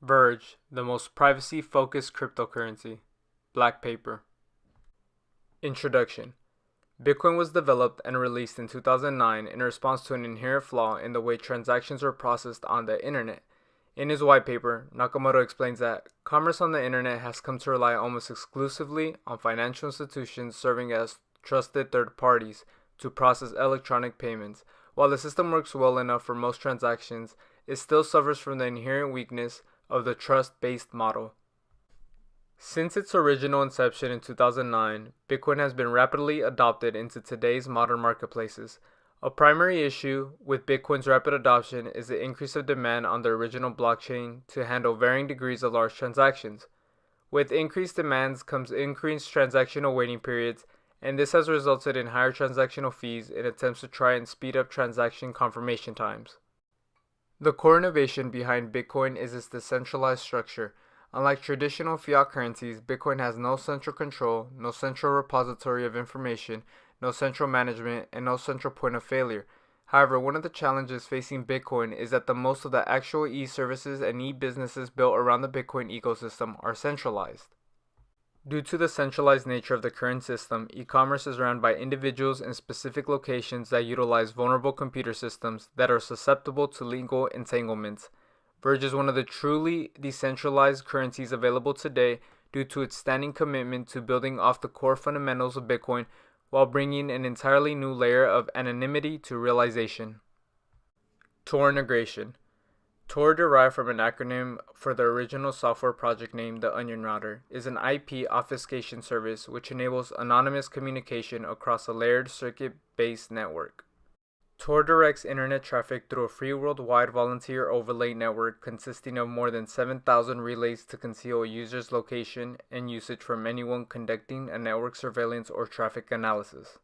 Verge, the most privacy-focused cryptocurrency. Black Paper. Introduction. Bitcoin was developed and released in 2009 in response to an inherent flaw in the way transactions were processed on the internet. In his white paper, Nakamoto explains that commerce on the internet has come to rely almost exclusively on financial institutions serving as trusted third parties to process electronic payments. While the system works well enough for most transactions, it still suffers from the inherent weakness of the trust-based model. Since its original inception in 2009, Bitcoin has been rapidly adopted into today's modern marketplaces. A primary issue with Bitcoin's rapid adoption is the increase of demand on the original blockchain to handle varying degrees of large transactions. With increased demands comes increased transactional waiting periods, and this has resulted in higher transactional fees in attempts to try and speed up transaction confirmation times. The core innovation behind Bitcoin is its decentralized structure. Unlike traditional fiat currencies, Bitcoin has no central control, no central repository of information, no central management, and no central point of failure. However, one of the challenges facing Bitcoin is that most of the actual e-services and e-businesses built around the Bitcoin ecosystem are centralized. Due to the centralized nature of the current system, e-commerce is run by individuals in specific locations that utilize vulnerable computer systems that are susceptible to legal entanglements. Verge is one of the truly decentralized currencies available today due to its standing commitment to building off the core fundamentals of Bitcoin while bringing an entirely new layer of anonymity to realization. Tor integration. Tor, derived from an acronym for the original software project name the Onion Router, is an IP obfuscation service which enables anonymous communication across a layered circuit-based network. Tor directs internet traffic through a free worldwide volunteer overlay network consisting of more than 7,000 relays to conceal a user's location and usage from anyone conducting a network surveillance or traffic analysis.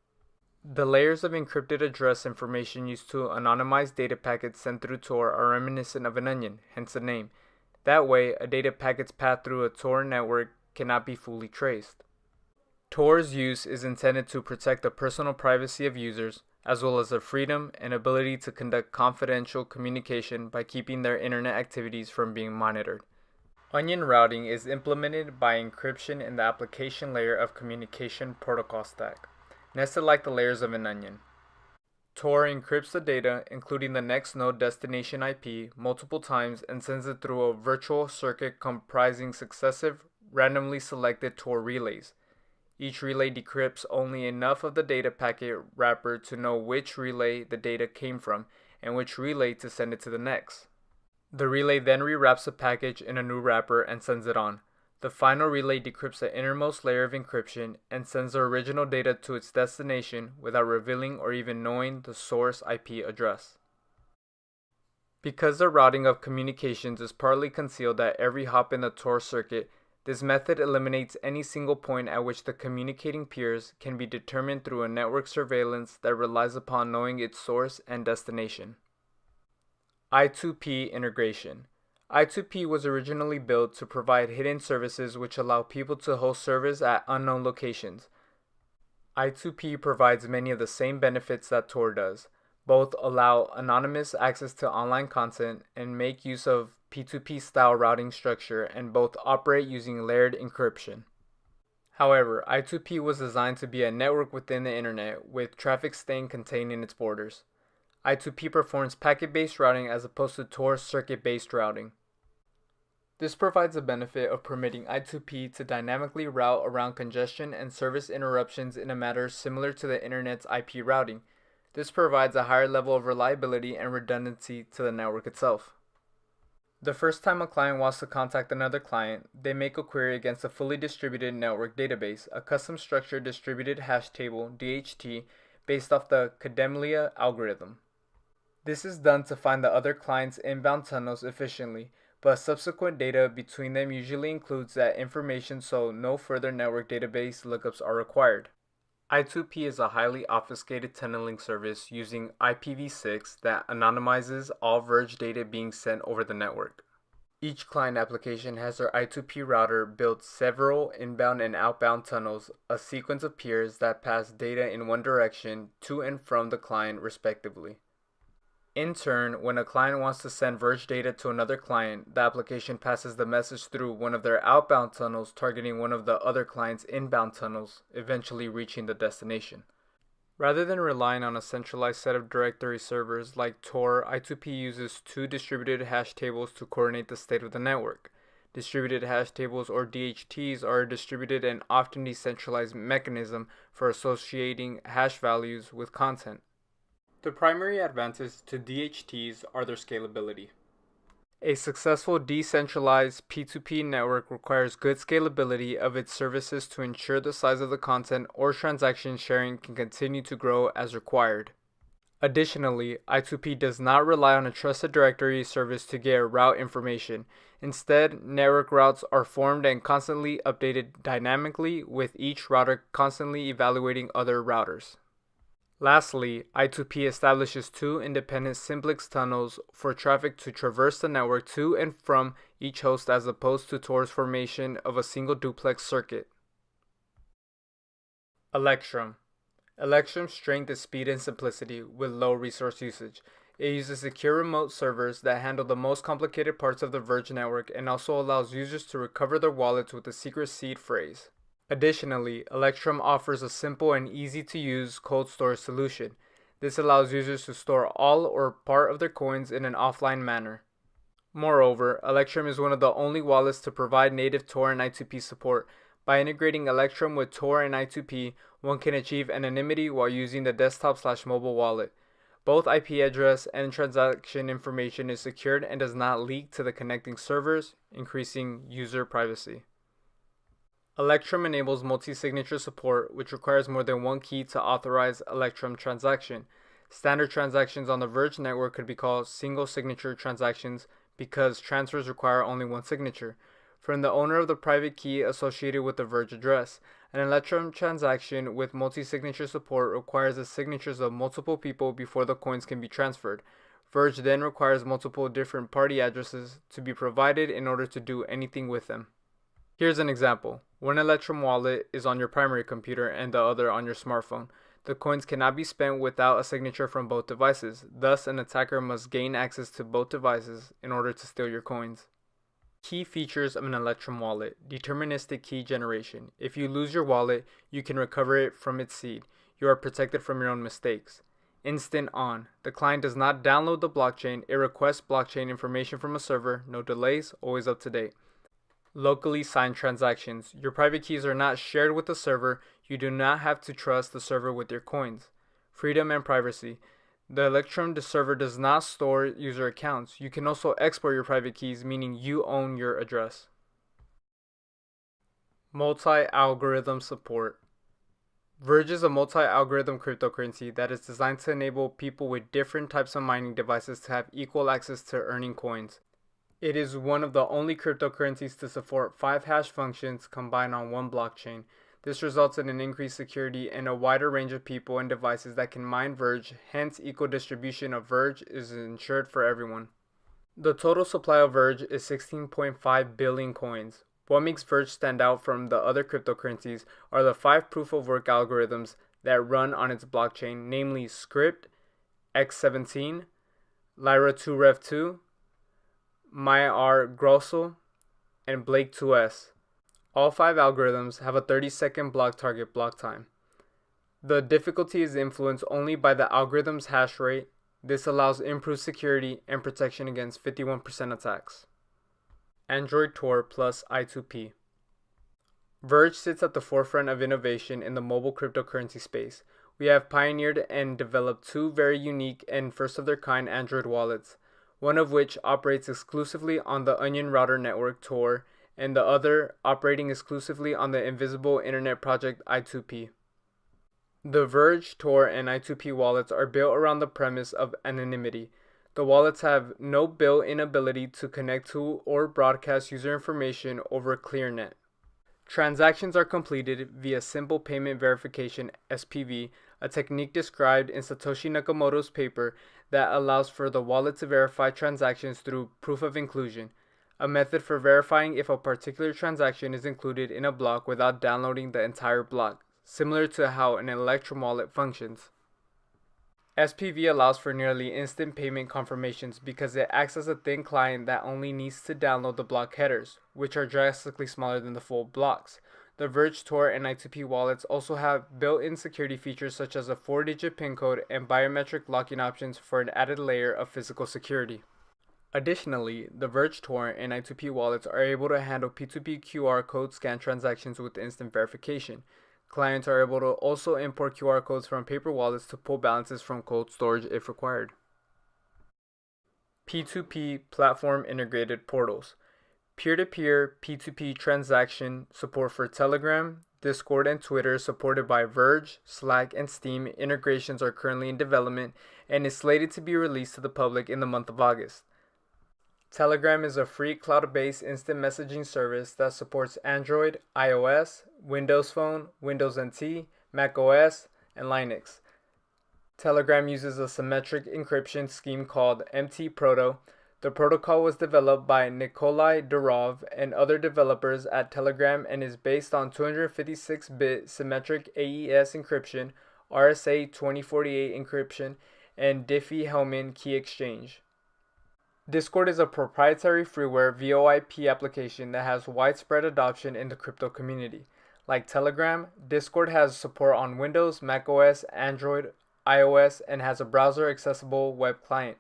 The layers of encrypted address information used to anonymize data packets sent through Tor are reminiscent of an onion, hence the name. That way, a data packet's path through a Tor network cannot be fully traced. Tor's use is intended to protect the personal privacy of users, as well as their freedom and ability to conduct confidential communication by keeping their internet activities from being monitored. Onion routing is implemented by encryption in the application layer of communication protocol stack, nested like the layers of an onion. Tor encrypts the data, including the next node destination IP, multiple times and sends it through a virtual circuit comprising successive, randomly selected Tor relays. Each relay decrypts only enough of the data packet wrapper to know which relay the data came from and which relay to send it to the next. The relay then rewraps the package in a new wrapper and sends it on. The final relay decrypts the innermost layer of encryption and sends the original data to its destination without revealing or even knowing the source IP address. Because the routing of communications is partly concealed at every hop in the Tor circuit, this method eliminates any single point at which the communicating peers can be determined through a network surveillance that relies upon knowing its source and destination. I2P integration. I2P was originally built to provide hidden services which allow people to host servers at unknown locations. I2P provides many of the same benefits that Tor does. Both allow anonymous access to online content and make use of P2P style routing structure, and both operate using layered encryption. However, I2P was designed to be a network within the internet, with traffic staying contained in its borders. I2P performs packet-based routing as opposed to Tor's circuit-based routing. This provides the benefit of permitting I2P to dynamically route around congestion and service interruptions in a manner similar to the internet's IP routing. This provides a higher level of reliability and redundancy to the network itself. The first time a client wants to contact another client, they make a query against a fully distributed network database, a custom structured distributed hash table (DHT) based off the Kademlia algorithm. This is done to find the other client's inbound tunnels efficiently, but subsequent data between them usually includes that information, so no further network database lookups are required. I2P is a highly obfuscated tunneling service using IPv6 that anonymizes all Verge data being sent over the network. Each client application has their I2P router build several inbound and outbound tunnels, a sequence of peers that pass data in one direction to and from the client respectively. In turn, when a client wants to send Verge data to another client, the application passes the message through one of their outbound tunnels, targeting one of the other client's inbound tunnels, eventually reaching the destination. Rather than relying on a centralized set of directory servers like Tor, I2P uses two distributed hash tables to coordinate the state of the network. Distributed hash tables, or DHTs, are a distributed and often decentralized mechanism for associating hash values with content. The primary advantages to DHTs are their scalability. A successful decentralized P2P network requires good scalability of its services to ensure the size of the content or transaction sharing can continue to grow as required. Additionally, I2P does not rely on a trusted directory service to get route information. Instead, network routes are formed and constantly updated dynamically, with each router constantly evaluating other routers. Lastly, I2P establishes two independent simplex tunnels for traffic to traverse the network to and from each host, as opposed to Tor's formation of a single duplex circuit. Electrum. Electrum's strength is speed and simplicity with low resource usage. It uses secure remote servers that handle the most complicated parts of the Verge network and also allows users to recover their wallets with a secret seed phrase. Additionally, Electrum offers a simple and easy-to-use cold storage solution. This allows users to store all or part of their coins in an offline manner. Moreover, Electrum is one of the only wallets to provide native Tor and I2P support. By integrating Electrum with Tor and I2P, one can achieve anonymity while using the desktop/mobile wallet. Both IP address and transaction information is secured and does not leak to the connecting servers, increasing user privacy. Electrum enables multi-signature support, which requires more than one key to authorize Electrum transaction. Standard transactions on the Verge network could be called single signature transactions because transfers require only one signature from the owner of the private key associated with the Verge address. An Electrum transaction with multi-signature support requires the signatures of multiple people before the coins can be transferred. Verge then requires multiple different party addresses to be provided in order to do anything with them. Here's an example. One Electrum wallet is on your primary computer and the other on your smartphone. The coins cannot be spent without a signature from both devices. Thus, an attacker must gain access to both devices in order to steal your coins. Key features of an Electrum wallet. Deterministic key generation. If you lose your wallet, you can recover it from its seed. You are protected from your own mistakes. Instant on. The client does not download the blockchain. It requests blockchain information from a server. No delays, always up to date. Locally signed transactions. Your private keys are not shared with the server. You do not have to trust the server with your coins. Freedom and privacy. The Electrum server does not store user accounts. You can also export your private keys, meaning you own your address. Multi-algorithm support. Verge is a multi-algorithm cryptocurrency that is designed to enable people with different types of mining devices to have equal access to earning coins. It is one of the only cryptocurrencies to support 5 hash functions combined on one blockchain. This results in an increased security and a wider range of people and devices that can mine Verge, hence equal distribution of Verge is ensured for everyone. The total supply of Verge is 16.5 billion coins. What makes Verge stand out from the other cryptocurrencies are the 5 proof-of-work algorithms that run on its blockchain, namely Script, X17, Lyra2Rev2, Maya Grosso, and Blake 2S. All 5 algorithms have a 30-second block target block time. The difficulty is influenced only by the algorithm's hash rate. This allows improved security and protection against 51% attacks. Android Tor plus I2P. Verge sits at the forefront of innovation in the mobile cryptocurrency space. We have pioneered and developed 2 very unique and first-of-their-kind Android wallets, one of which operates exclusively on the Onion Router network Tor, and the other operating exclusively on the Invisible Internet project I2P. The Verge, Tor, and I2P wallets are built around the premise of anonymity. The wallets have no built-in ability to connect to or broadcast user information over ClearNet. Transactions are completed via Simple Payment Verification (SPV), a technique described in Satoshi Nakamoto's paper that allows for the wallet to verify transactions through proof of inclusion, a method for verifying if a particular transaction is included in a block without downloading the entire block, similar to how an Electrum wallet functions. SPV allows for nearly instant payment confirmations because it acts as a thin client that only needs to download the block headers, which are drastically smaller than the full blocks. The Verge Tor and I2P wallets also have built-in security features such as a 4-digit PIN code and biometric locking options for an added layer of physical security. Additionally, the Verge Tor and I2P wallets are able to handle P2P QR code scan transactions with instant verification. Clients are able to also import QR codes from paper wallets to pull balances from cold storage if required. P2P platform integrated portals. Peer-to-peer P2P transaction support for Telegram, Discord, and Twitter, supported by Verge, Slack, and Steam integrations are currently in development and is slated to be released to the public in the month of August. Telegram is a free cloud-based instant messaging service that supports Android, iOS, Windows Phone, Windows NT, Mac OS, and Linux. Telegram uses a symmetric encryption scheme called MT-Proto. The protocol was developed by Nikolai Durov and other developers at Telegram and is based on 256-bit symmetric AES encryption, RSA 2048 encryption, and Diffie-Hellman key exchange. Discord is a proprietary freeware VoIP application that has widespread adoption in the crypto community. Like Telegram, Discord has support on Windows, macOS, Android, iOS, and has a browser-accessible web client.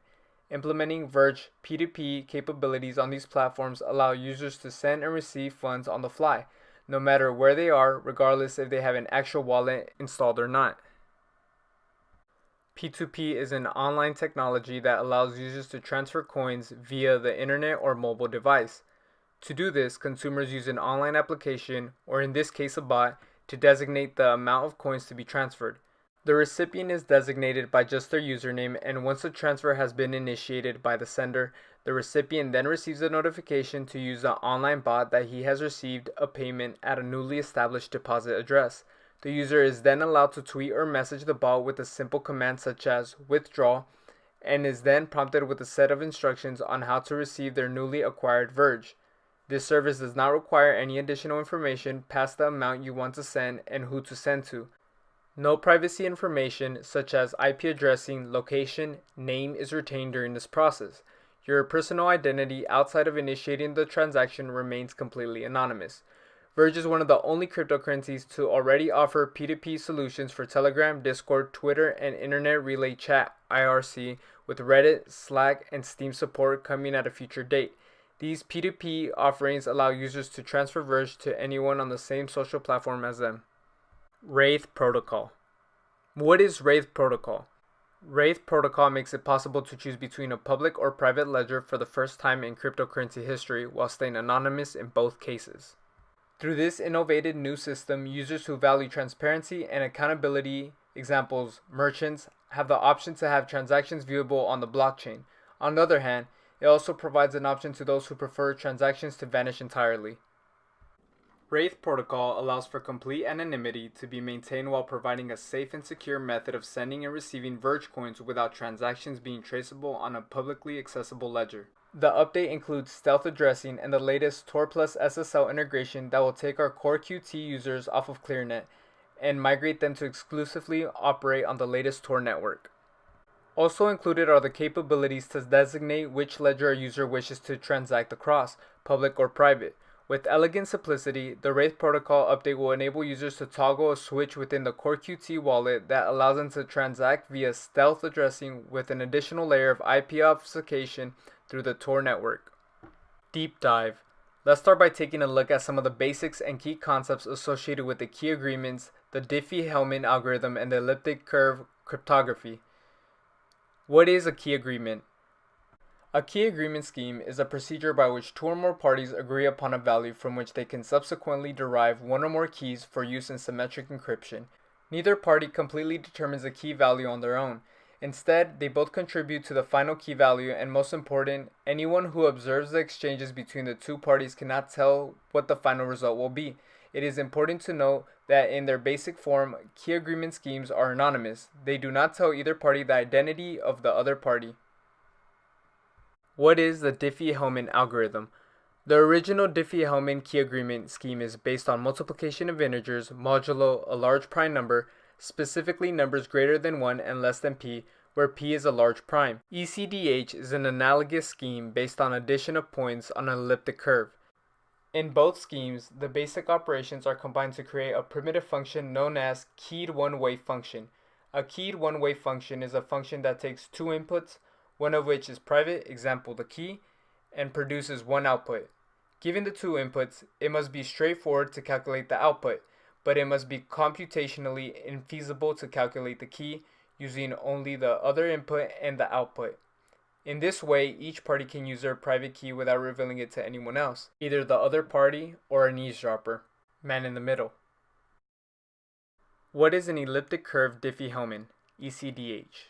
Implementing Verge P2P capabilities on these platforms allow users to send and receive funds on the fly, no matter where they are, regardless if they have an actual wallet installed or not. P2P is an online technology that allows users to transfer coins via the internet or mobile device. To do this, consumers use an online application, or in this case a bot, to designate the amount of coins to be transferred. The recipient is designated by just their username, and once the transfer has been initiated by the sender, the recipient then receives a notification to use the online bot that he has received a payment at a newly established deposit address. The user is then allowed to tweet or message the bot with a simple command such as withdraw, and is then prompted with a set of instructions on how to receive their newly acquired Verge. This service does not require any additional information past the amount you want to send and who to send to. No privacy information such as IP addressing, location, name is retained during this process. Your personal identity outside of initiating the transaction remains completely anonymous. Verge is one of the only cryptocurrencies to already offer P2P solutions for Telegram, Discord, Twitter, and Internet Relay Chat (IRC), with Reddit, Slack, and Steam support coming at a future date. These P2P offerings allow users to transfer Verge to anyone on the same social platform as them. Wraith Protocol. What is Wraith Protocol? Wraith Protocol makes it possible to choose between a public or private ledger for the first time in cryptocurrency history while staying anonymous in both cases. Through this innovative new system, users who value transparency and accountability, examples, merchants, have the option to have transactions viewable on the blockchain. On the other hand, it also provides an option to those who prefer transactions to vanish entirely. Wraith Protocol allows for complete anonymity to be maintained while providing a safe and secure method of sending and receiving Verge coins without transactions being traceable on a publicly accessible ledger. The update includes stealth addressing and the latest Tor plus SSL integration that will take our core Qt users off of ClearNet and migrate them to exclusively operate on the latest Tor network. Also included are the capabilities to designate which ledger a user wishes to transact across, public or private. With elegant simplicity, the Wraith Protocol update will enable users to toggle a switch within the core Qt wallet that allows them to transact via stealth addressing with an additional layer of IP obfuscation through the Tor network. Deep dive. Let's start by taking a look at some of the basics and key concepts associated with the key agreements, the Diffie-Hellman algorithm, and the elliptic curve cryptography. What is a key agreement? A key agreement scheme is a procedure by which two or more parties agree upon a value from which they can subsequently derive one or more keys for use in symmetric encryption. Neither party completely determines the key value on their own. Instead, they both contribute to the final key value, and most important, anyone who observes the exchanges between the two parties cannot tell what the final result will be. It is important to note that in their basic form, key agreement schemes are anonymous. They do not tell either party the identity of the other party. What is the Diffie-Hellman algorithm? The original Diffie-Hellman key agreement scheme is based on multiplication of integers modulo a large prime number, specifically numbers greater than 1 and less than p, where P is a large prime. ECDH is an analogous scheme based on addition of points on an elliptic curve. In both schemes, the basic operations are combined to create a primitive function known as keyed one-way function. A keyed one-way function is a function that takes two inputs, one of which is private, example the key, and produces one output. Given the two inputs, it must be straightforward to calculate the output, but it must be computationally infeasible to calculate the key using only the other input and the output. In this way, each party can use their private key without revealing it to anyone else, either the other party or an eavesdropper, man in the middle. What is an elliptic curve Diffie-Hellman, ECDH?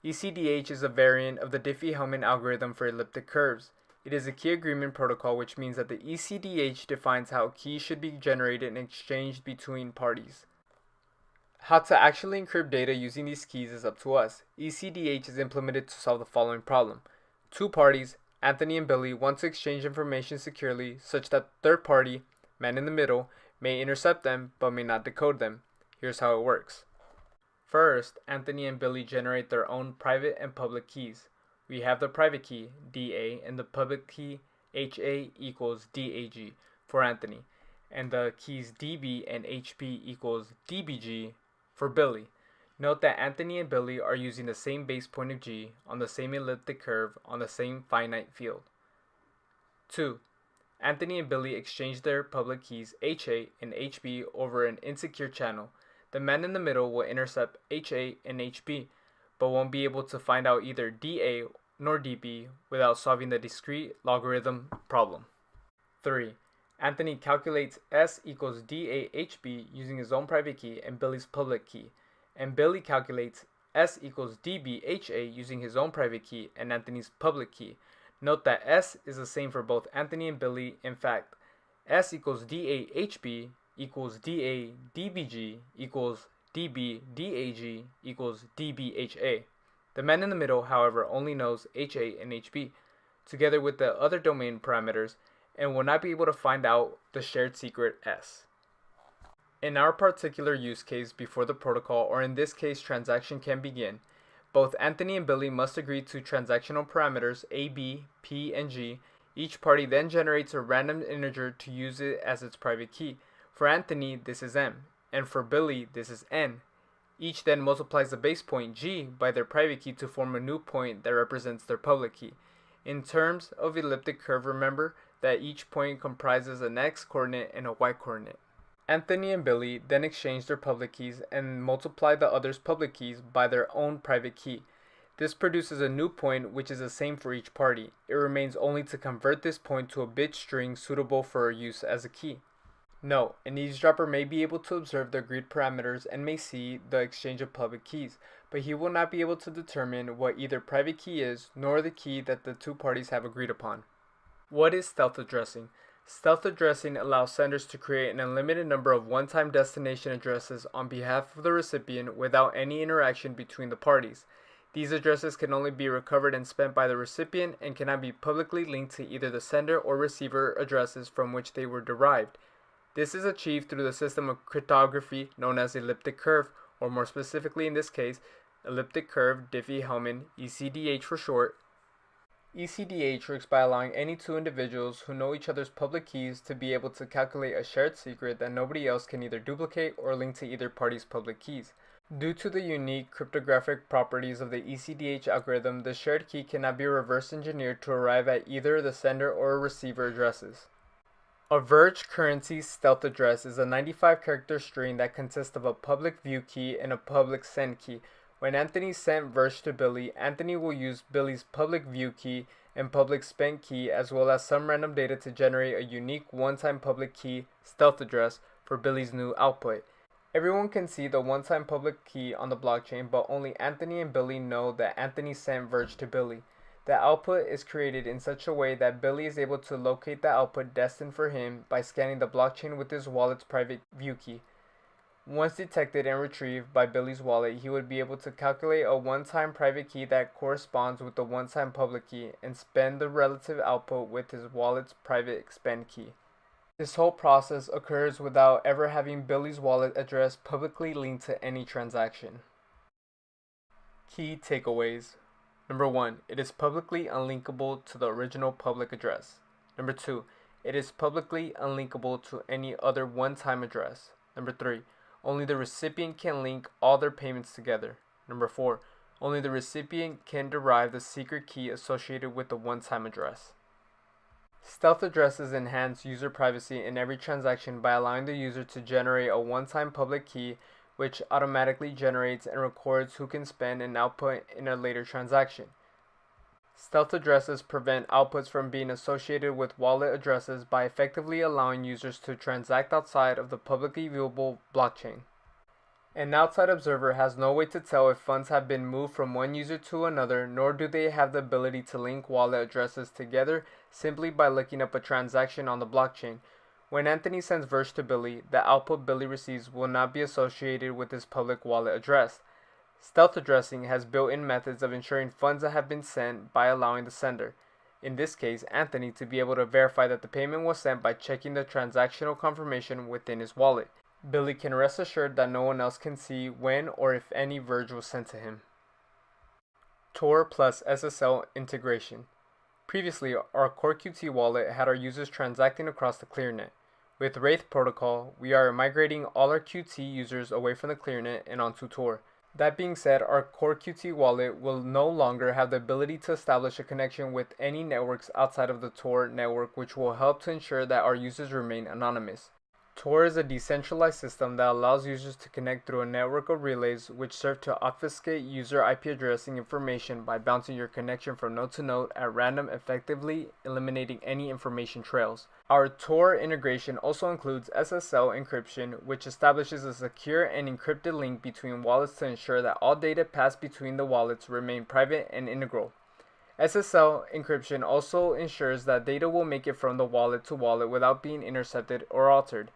ECDH is a variant of the Diffie-Hellman algorithm for elliptic curves. It is a key agreement protocol, which means that the ECDH defines how keys should be generated and exchanged between parties. How to actually encrypt data using these keys is up to us. ECDH is implemented to solve the following problem. Two parties, Anthony and Billy, want to exchange information securely such that the third party, man in the middle, may intercept them but may not decode them. Here's how it works. First, Anthony and Billy generate their own private and public keys. We have the private key, DA, and the public key, HA equals DAG for Anthony, and the keys DB and HP equals DBG for Billy. Note that Anthony and Billy are using the same base point of G on the same elliptic curve on the same finite field. 2. Anthony and Billy exchange their public keys HA and HB over an insecure channel. The man in the middle will intercept HA and HB, but won't be able to find out either DA nor DB without solving the discrete logarithm problem. 3. Anthony calculates S equals DAHB using his own private key and Billy's public key, and Billy calculates S equals DBHA using his own private key and Anthony's public key. Note that S is the same for both Anthony and Billy. In fact, S equals DAHB equals DADBG equals DBDAG equals DBHA. The man in the middle, however, only knows HA and HB, together with the other domain parameters, and will not be able to find out the shared secret S. In our particular use case before the protocol, or in this case transaction can begin, both Anthony and Billy must agree to transactional parameters A, B, P, and G. Each party then generates a random integer to use it as its private key. For Anthony, this is M, and for Billy, this is N. Each then multiplies the base point G by their private key to form a new point that represents their public key. In terms of elliptic curve, remember that each point comprises an x-coordinate and a y-coordinate. Anthony and Billy then exchange their public keys and multiply the other's public keys by their own private key. This produces a new point which is the same for each party. It remains only to convert this point to a bit string suitable for use as a key. Note, an eavesdropper may be able to observe the agreed parameters and may see the exchange of public keys, but he will not be able to determine what either private key is nor the key that the two parties have agreed upon. What is stealth addressing? Stealth addressing allows senders to create an unlimited number of one-time destination addresses on behalf of the recipient without any interaction between the parties. These addresses can only be recovered and spent by the recipient and cannot be publicly linked to either the sender or receiver addresses from which they were derived. This is achieved through the system of cryptography known as elliptic curve, or more specifically in this case, elliptic curve Diffie-Hellman, ECDH for short. ECDH works by allowing any two individuals who know each other's public keys to be able to calculate a shared secret that nobody else can either duplicate or link to either party's public keys. Due to the unique cryptographic properties of the ECDH algorithm, the shared key cannot be reverse engineered to arrive at either the sender or receiver addresses. A Verge currency stealth address is a 95-character string that consists of a public view key and a public send key. When Anthony sent Verge to Billy, Anthony will use Billy's public view key and public spend key as well as some random data to generate a unique one-time public key stealth address for Billy's new output. Everyone can see the one-time public key on the blockchain, but only Anthony and Billy know that Anthony sent Verge to Billy. The output is created in such a way that Billy is able to locate the output destined for him by scanning the blockchain with his wallet's private view key. Once detected and retrieved by Billy's wallet, he would be able to calculate a one-time private key that corresponds with the one-time public key and spend the relative output with his wallet's private spend key. This whole process occurs without ever having Billy's wallet address publicly linked to any transaction. Key takeaways. Number 1. It is publicly unlinkable to the original public address. Number 2. It is publicly unlinkable to any other one-time address. Number 3. Only the recipient can link all their payments together. Number 4. Only the recipient can derive the secret key associated with the one-time address. Stealth addresses enhance user privacy in every transaction by allowing the user to generate a one-time public key which automatically generates and records who can spend and output in a later transaction. Stealth addresses prevent outputs from being associated with wallet addresses by effectively allowing users to transact outside of the publicly viewable blockchain. An outside observer has no way to tell if funds have been moved from one user to another, nor do they have the ability to link wallet addresses together simply by looking up a transaction on the blockchain. When Anthony sends Verge to Billy, the output Billy receives will not be associated with his public wallet address. Stealth addressing has built-in methods of ensuring funds have been sent by allowing the sender, in this case Anthony, to be able to verify that the payment was sent by checking the transactional confirmation within his wallet. Billy can rest assured that no one else can see when or if any Verge was sent to him. Tor plus SSL integration. Previously, our core Qt wallet had our users transacting across the ClearNet. With Wraith protocol, we are migrating all our Qt users away from the ClearNet and onto Tor. That being said, our core Qt wallet will no longer have the ability to establish a connection with any networks outside of the Tor network, which will help to ensure that our users remain anonymous. Tor is a decentralized system that allows users to connect through a network of relays which serve to obfuscate user IP addressing information by bouncing your connection from node to node at random, effectively eliminating any information trails. Our Tor integration also includes SSL encryption, which establishes a secure and encrypted link between wallets to ensure that all data passed between the wallets remain private and integral. SSL encryption also ensures that data will make it from the wallet to wallet without being intercepted or altered.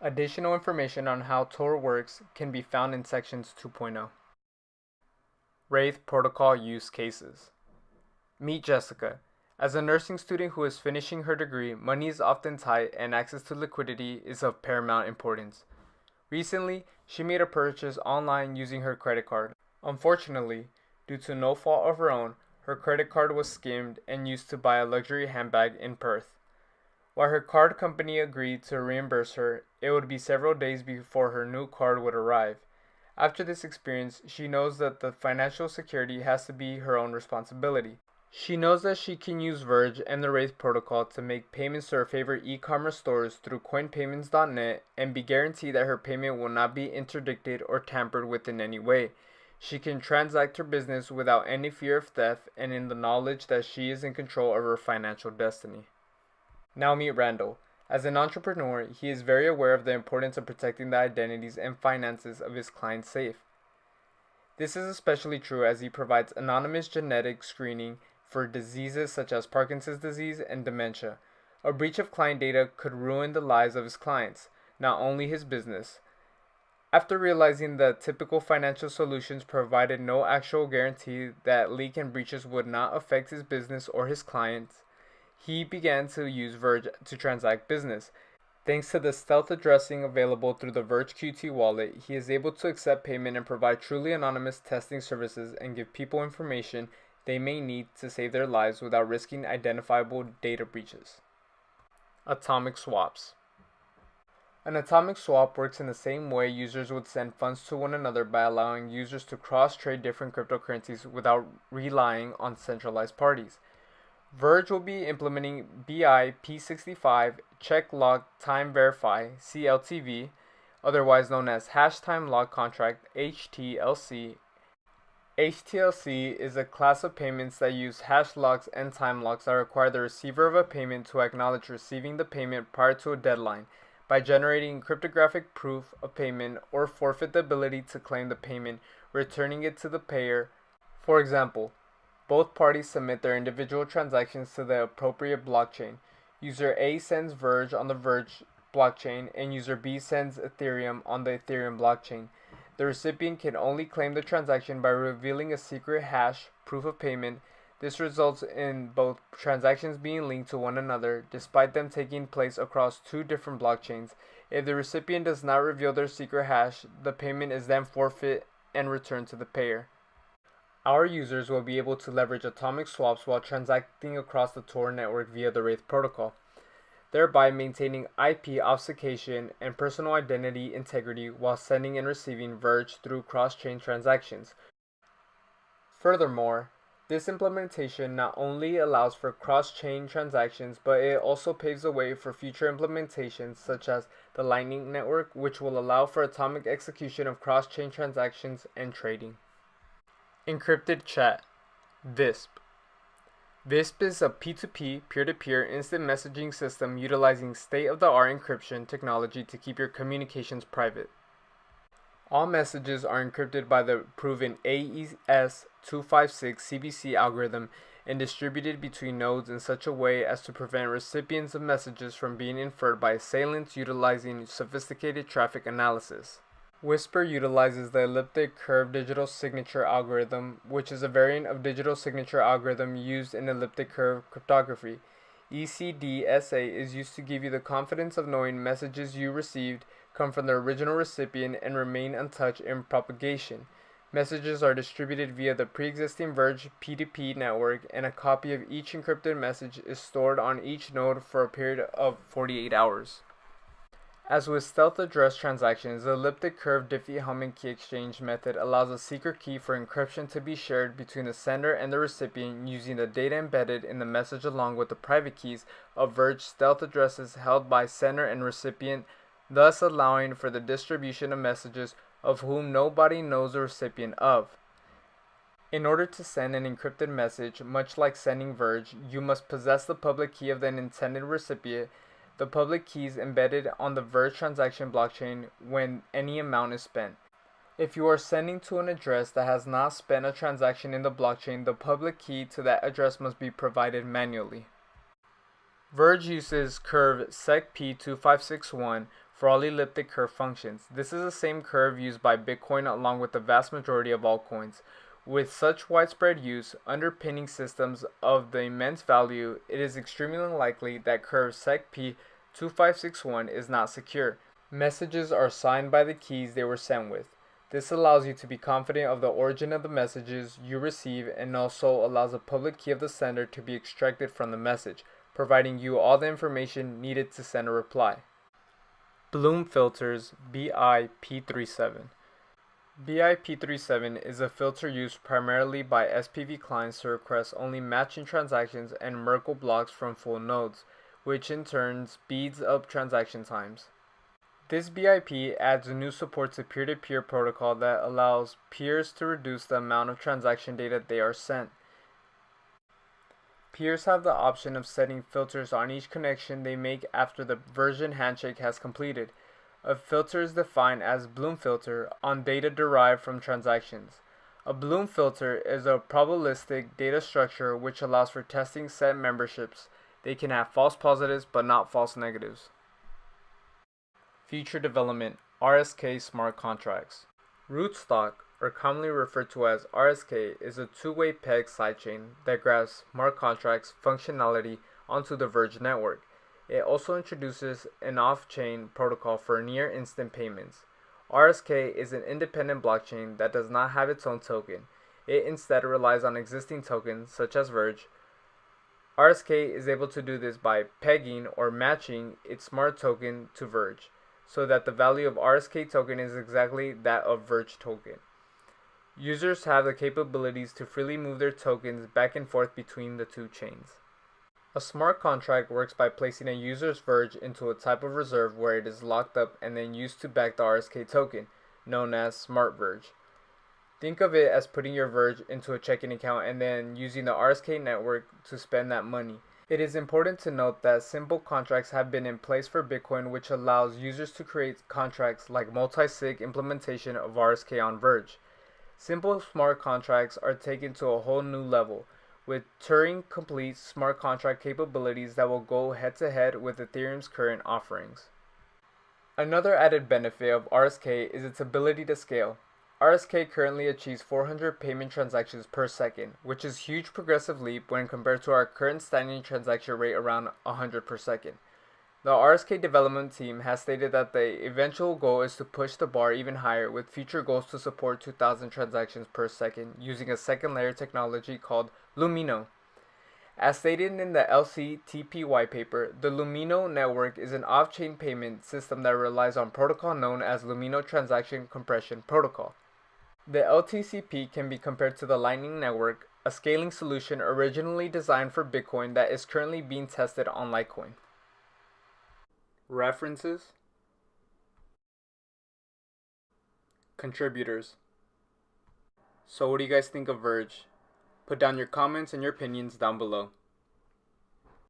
Additional information on how Tor works can be found in sections 2.0. Wraith protocol use cases. Meet Jessica. As a nursing student who is finishing her degree, money is often tight and access to liquidity is of paramount importance. Recently, she made a purchase online using her credit card. Unfortunately, due to no fault of her own, her credit card was skimmed and used to buy a luxury handbag in Perth. While her card company agreed to reimburse her, it would be several days before her new card would arrive. After this experience, she knows that the financial security has to be her own responsibility. She knows that she can use Verge and the Wraith protocol to make payments to her favorite e-commerce stores through coinpayments.net and be guaranteed that her payment will not be interdicted or tampered with in any way. She can transact her business without any fear of theft and in the knowledge that she is in control of her financial destiny. Now meet Randall. As an entrepreneur, he is very aware of the importance of protecting the identities and finances of his clients safe. This is especially true as he provides anonymous genetic screening for diseases such as Parkinson's disease and dementia. A breach of client data could ruin the lives of his clients, not only his business. After realizing that typical financial solutions provided no actual guarantee that leak and breaches would not affect his business or his clients, he began to use Verge to transact business. Thanks to the stealth addressing available through the Verge Qt wallet, he is able to accept payment and provide truly anonymous testing services and give people information they may need to save their lives without risking identifiable data breaches. Atomic swaps. An atomic swap works in the same way users would send funds to one another by allowing users to cross-trade different cryptocurrencies without relying on centralized parties. Verge will be implementing BIP65 Check Lock Time Verify CLTV, otherwise known as Hash Time Lock Contract HTLC. HTLC is a class of payments that use hash locks and time locks that require the receiver of a payment to acknowledge receiving the payment prior to a deadline by generating cryptographic proof of payment or forfeit the ability to claim the payment, returning it to the payer. For example, both parties submit their individual transactions to the appropriate blockchain. User A sends Verge on the Verge blockchain and user B sends Ethereum on the Ethereum blockchain. The recipient can only claim the transaction by revealing a secret hash proof of payment. This results in both transactions being linked to one another despite them taking place across two different blockchains. If the recipient does not reveal their secret hash, the payment is then forfeit and returned to the payer. Our users will be able to leverage atomic swaps while transacting across the Tor network via the Wraith protocol, thereby maintaining IP obfuscation and personal identity integrity while sending and receiving Verge through cross-chain transactions. Furthermore, this implementation not only allows for cross-chain transactions, but it also paves the way for future implementations such as the Lightning Network, which will allow for atomic execution of cross-chain transactions and trading. Encrypted Chat, VISP. VISP is a P2P, peer-to-peer instant messaging system utilizing state-of-the-art encryption technology to keep your communications private. All messages are encrypted by the proven AES-256 CBC algorithm and distributed between nodes in such a way as to prevent recipients of messages from being inferred by assailants utilizing sophisticated traffic analysis. Whisper utilizes the elliptic curve digital signature algorithm, which is a variant of digital signature algorithm used in elliptic curve cryptography. ECDSA is used to give you the confidence of knowing messages you received come from the original recipient and remain untouched in propagation. Messages are distributed via the pre-existing Verge P2P network, and a copy of each encrypted message is stored on each node for a period of 48 hours. As with stealth address transactions, the elliptic curve Diffie-Hellman key exchange method allows a secret key for encryption to be shared between the sender and the recipient using the data embedded in the message along with the private keys of Verge stealth addresses held by sender and recipient, thus allowing for the distribution of messages of whom nobody knows the recipient of. In order to send an encrypted message, much like sending Verge, you must possess the public key of the intended recipient. The public key is embedded on the Verge transaction blockchain when any amount is spent. If you are sending to an address that has not spent a transaction in the blockchain, the public key to that address must be provided manually. Verge uses curve SecP2561 for all elliptic curve functions. This is the same curve used by Bitcoin along with the vast majority of altcoins. With such widespread use underpinning systems of the immense value, it is extremely unlikely that curve SecP2561 is not secure. Messages are signed by the keys they were sent with. This allows you to be confident of the origin of the messages you receive and also allows the public key of the sender to be extracted from the message, providing you all the information needed to send a reply. Bloom filters BIP37. BIP37 is a filter used primarily by SPV clients to request only matching transactions and Merkle blocks from full nodes, which in turn speeds up transaction times. This BIP adds new support to peer-to-peer protocol that allows peers to reduce the amount of transaction data they are sent. Peers have the option of setting filters on each connection they make after the version handshake has completed. A filter is defined as Bloom filter on data derived from transactions. A Bloom filter is a probabilistic data structure which allows for testing set memberships. They can have false positives but not false negatives. Future development: RSK smart contracts. Rootstock, or commonly referred to as RSK, is a two-way peg sidechain that grabs smart contracts functionality onto the Verge network. It also introduces an off-chain protocol for near-instant payments. RSK is an independent blockchain that does not have its own token. It instead relies on existing tokens, such as Verge. RSK is able to do this by pegging or matching its smart token to Verge, so that the value of RSK token is exactly that of Verge token. Users have the capabilities to freely move their tokens back and forth between the two chains. A smart contract works by placing a user's Verge into a type of reserve where it is locked up and then used to back the RSK token, known as Smart Verge. Think of it as putting your Verge into a checking account and then using the RSK network to spend that money. It is important to note that simple contracts have been in place for Bitcoin, which allows users to create contracts like multi-sig implementation of RSK on Verge. Simple smart contracts are taken to a whole new level, with Turing-complete smart contract capabilities that will go head-to-head with Ethereum's current offerings. Another added benefit of RSK is its ability to scale. RSK currently achieves 400 payment transactions per second, which is a huge progressive leap when compared to our current standing transaction rate around 100 per second. The RSK development team has stated that the eventual goal is to push the bar even higher, with future goals to support 2,000 transactions per second using a second layer technology called Lumino. As stated in the LCTP white paper, the Lumino network is an off-chain payment system that relies on a protocol known as Lumino Transaction Compression Protocol. The LTCP can be compared to the Lightning Network, a scaling solution originally designed for Bitcoin that is currently being tested on Litecoin. References. Contributors. So what do you guys think of Verge? Put down your comments and your opinions down below.